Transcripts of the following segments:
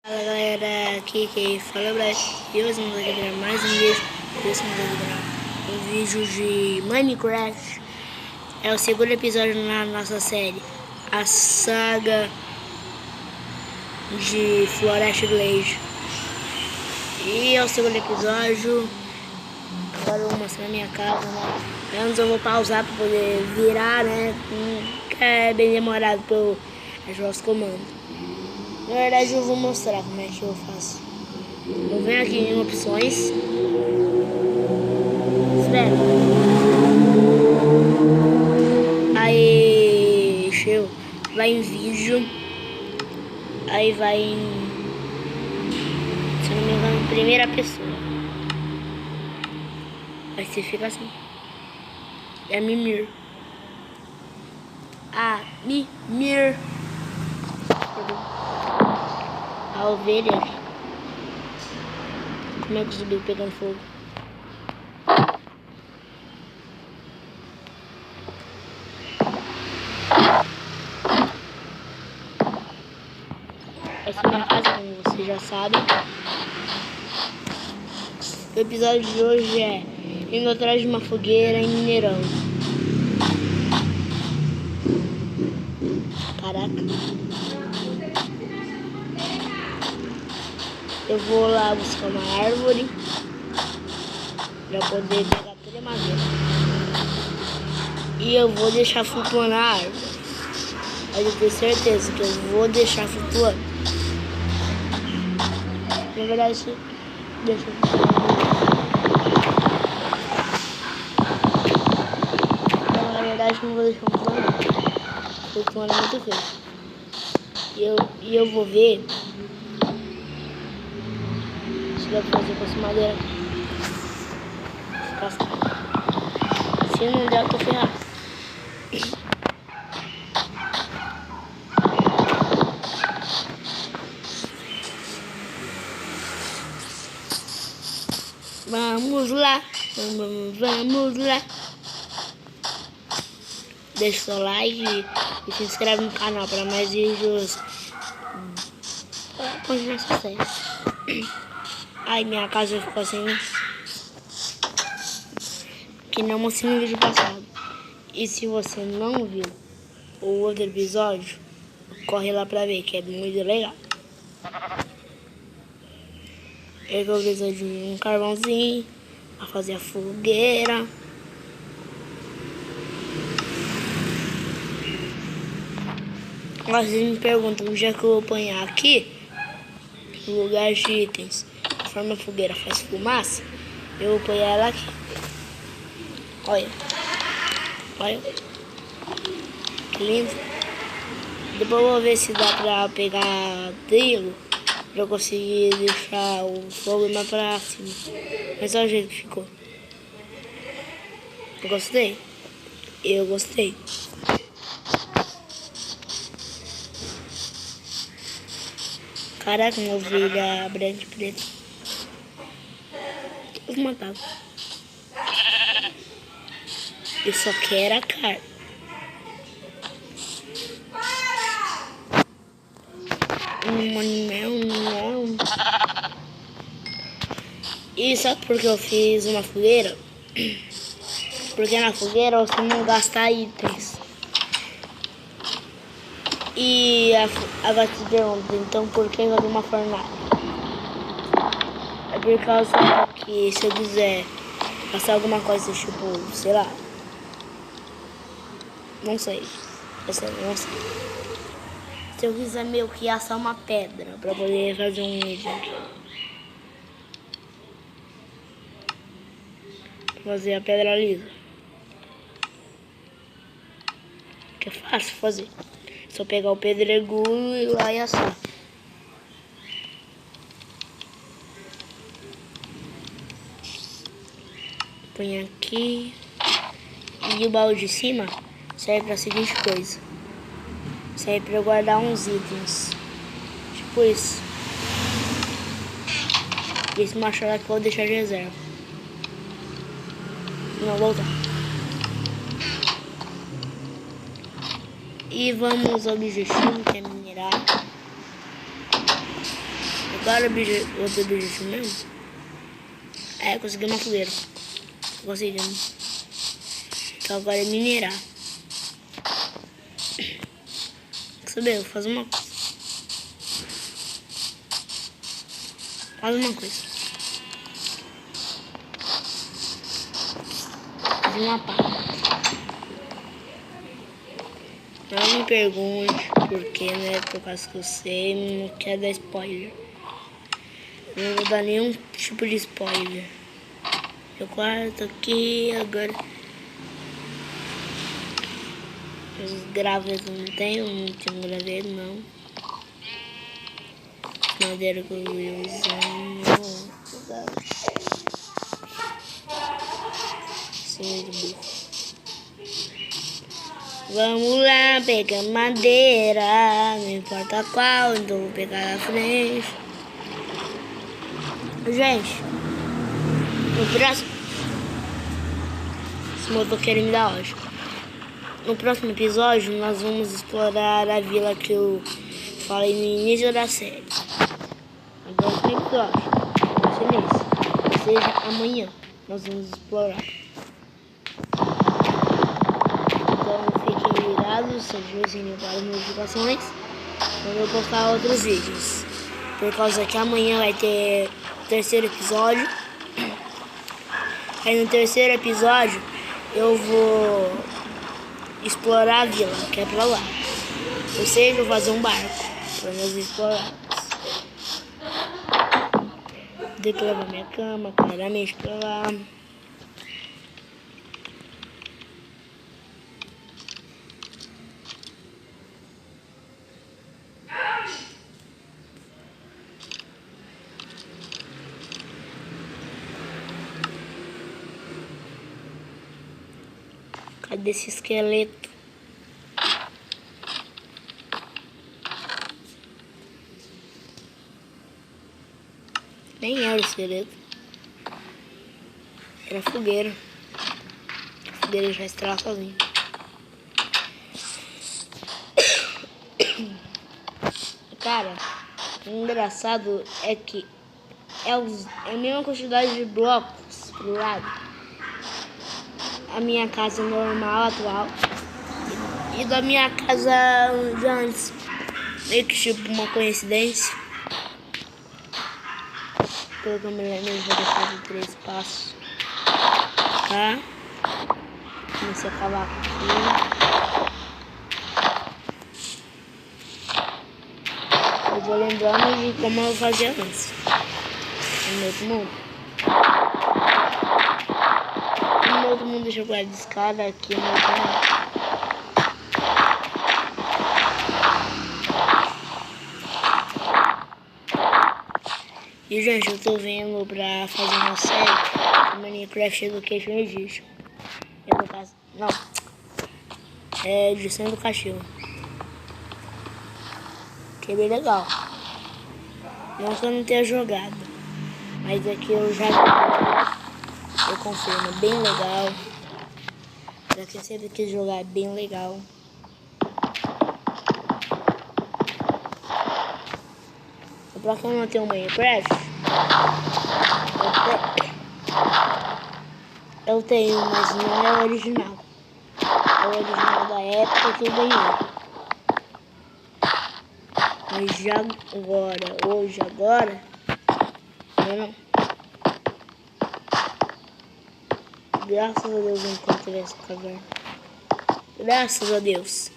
Fala galera, aqui quem fala é o Black e hoje vamos aqui gravar mais um vídeo. Hoje vamos gravar um vídeo de Minecraft. É o segundo episódio na nossa série, a saga de Forest Glade. E é o segundo episódio. Agora eu vou mostrar a minha casa, né? Antes eu vou pausar para poder virar, né? Que é bem demorado para eu ajudar os comandos. Na verdade eu vou mostrar como é que eu faço. Eu venho aqui em opções. Espera. Aí, show. Vai em vídeo. Aí vai em, se não me engano, primeira pessoa. Aí você fica assim. É Mimir. Ah, Mimir. A ovelha. Como é que subiu pegando fogo? Essa é minha casa, como vocês já sabem. O episódio de hoje é indo atrás de uma fogueira em Mineirão. Caraca. Eu vou lá buscar uma árvore pra poder pegar toda a madeira. E eu vou deixar flutuando a árvore. Mas eu tenho certeza que eu vou deixar flutuando. Na verdade, deixa eu na verdade, não vou deixar flutuando. Flutuando é muito feio. E eu vou ver se dá pra fazer com essa madeira. Se não der, eu tô ferrado. Vamos lá, vamos lá. Deixa o seu like e se inscreve no canal para mais vídeos. Continua essa série. Ai, minha casa ficou assim, que não mostrei no vídeo passado. E se você não viu o outro episódio, corre lá pra ver, que é muito legal. Eu vou precisar de um carvãozinho pra fazer a fogueira. Agora vocês me perguntam onde é que eu vou apanhar aqui, no lugar de itens. Conforme a fogueira faz fumaça, eu vou apanhar ela aqui. Olha. Olha. Que lindo. Depois eu vou ver se dá pra pegar trigo pra eu conseguir deixar o fogo mais pra cima. Mas olha o jeito que ficou. Eu gostei? Eu gostei. Caraca, uma ovelha branca e preta. Eu vou matar. Eu só quero a carne. Não. E sabe por que eu fiz uma fogueira? Porque na fogueira você não gasta itens. E agora te pergunta, então por que fazer uma fornalha? É por causa que se eu quiser passar alguma coisa, tipo, sei lá. Não sei. Não sei. Se eu quiser meio que assar uma pedra pra poder fazer um vídeo. Fazer a pedra lisa. Que é fácil fazer. Só pegar o pedregulho e ir lá e assar. Põe aqui. E o baú de cima serve para a seguinte coisa. Serve para eu guardar uns itens. Tipo isso. E esse machado aqui eu vou deixar de reserva. Não, voltar. E vamos ao objetivo, que é minerar. Qual era o outro objetivo mesmo? É, consegui uma fogueira. Tô conseguindo. Então agora é minerar. Quer saber? Eu vou fazer uma coisa. Faz uma coisa. Fazer uma pá. Não me pergunte por que, né? Por causa que eu sei, não quero dar spoiler. Não vou dar nenhum tipo de spoiler. Eu quarto aqui, agora. Os gravetos não tenho graveto não. Madeira que eu ia usar. Sim, muito burro. Vamos lá, pegar madeira, não importa qual, então vou pegar na frente. Gente, no próximo... Esse motoqueiro me dá ódio. No próximo episódio, nós vamos explorar a vila que eu falei no início da série. No próximo episódio, vai ser nesse. Ou seja, amanhã, nós vamos explorar. Então fiquem ligados, ativem para as notificações quando eu postar outros vídeos. Por causa que amanhã vai ter o terceiro episódio. Aí no terceiro episódio eu vou explorar a vila, que é pra lá. Ou seja, eu vou fazer um barco pra nós explorarmos. Vou ter que levar minha cama, claramente, pra lá. Cadê esse esqueleto? Nem era esqueleto. Era fogueira. A fogueira já estrala sozinha. Cara, o engraçado é que é a mesma quantidade de blocos pro lado. A minha casa normal, atual, e da minha casa de antes. Meio que tipo uma coincidência. Pelo que eu me lembro, eu vou deixar de 3 passos. Tá? Comecei a cavar aqui. Eu vou lembrando de como eu fazia antes. No outro mundo. No outro mundo deixa eu guardar de escada aqui no outro mundo. E gente, eu tô vendo pra fazer uma série de Minecraft Education Edition. Não. É Edição Educativa. Que é bem legal. Não que eu não tenha jogado. Mas aqui eu já joguei. Eu confirmo, é bem legal. Pra quem sempre quis jogar, é bem legal. Pra quem não tem um Minecraft, eu tenho, mas não é o original. É o original da época que eu ganhei. Mas já agora, não. Graças a Deus eu encontrei essa caverna. Graças a Deus.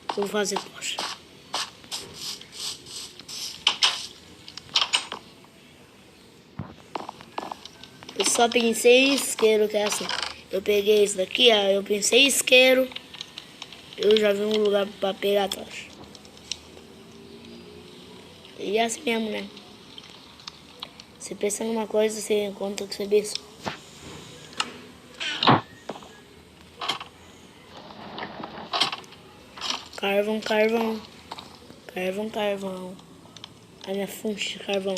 Eu vou fazer coxa. Eu só pensei em isqueiro, que é assim. Eu peguei isso daqui, ó, eu pensei em isqueiro. Eu já vi um lugar pra pegar a tocha. E é assim mesmo, né? Você pensa numa coisa, você encontra o que você pensou. Carvão, carvão. Carvão, carvão. A minha fonte de carvão.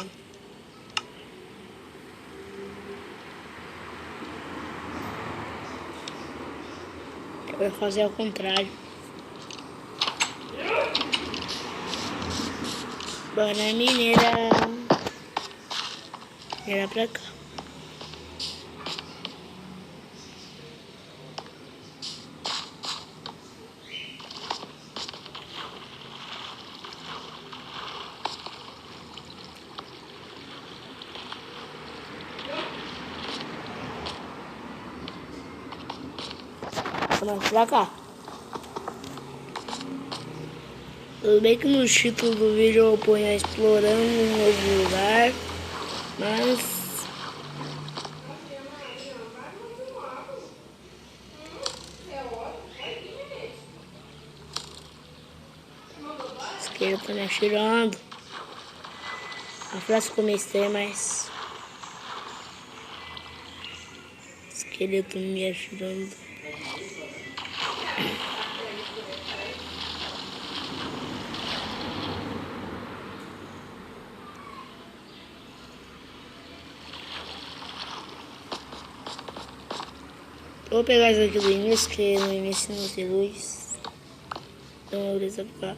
Eu vou fazer ao contrário. Bora mineira. Mineira pra cá. Vamos pra cá. Tudo bem que no título do vídeo eu ponho explorando um novo lugar, mas esquerda tá me atirando. A frase ficou meio estranha, mas esqueleto me atirando. Vou pegar isso aqui do início, que no início não tem luz. Então eu vou desativar.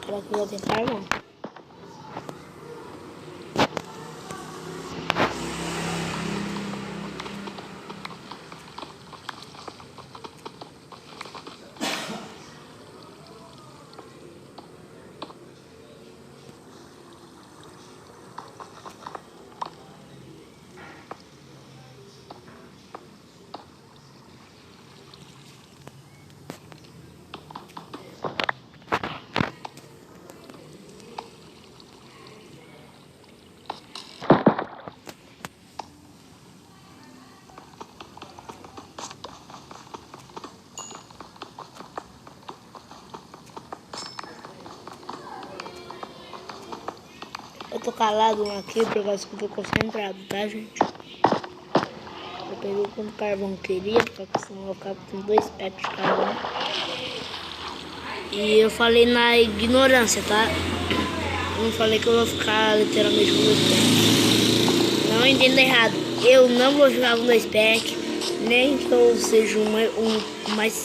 Será que eu vou tentar, não? Eu tô calado aqui por causa que eu tô concentrado, tá, gente? Eu peguei quanto carvão queria, porque senão eu vou ficar com 2 packs de carvão. E eu falei na ignorância, tá? Eu não falei que eu vou ficar literalmente com 2 packs. Não entenda errado. Eu não vou ficar com 2 packs, nem que eu seja um mais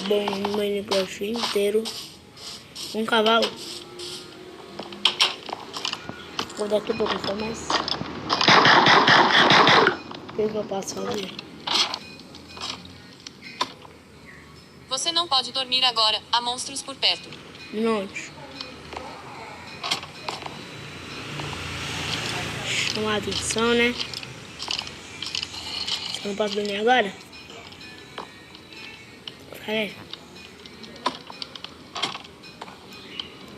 bom no Minecraft inteiro. Um cavalo. Vou daqui a pouco só mais. O que eu posso fazer? Você não pode dormir agora, há monstros por perto. Onde? Chamar a atenção, né? Você não pode dormir agora? Cadê?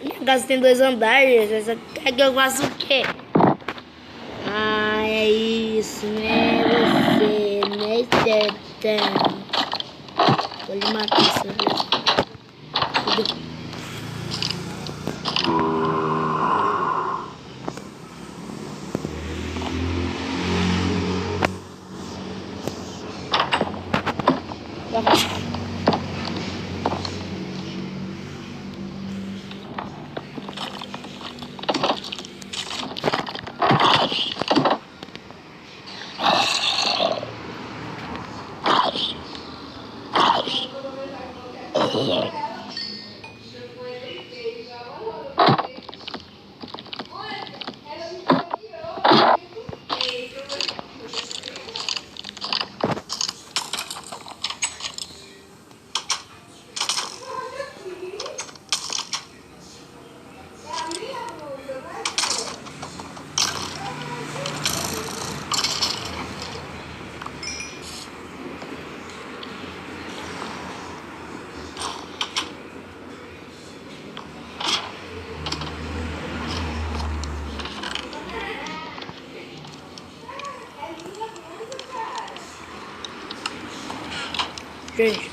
Minha casa tem 2 andares. Essa quer que eu faça o quê? Ah, é isso, né? Você, né, Sertão? Vou lhe matar, sabe? Gente,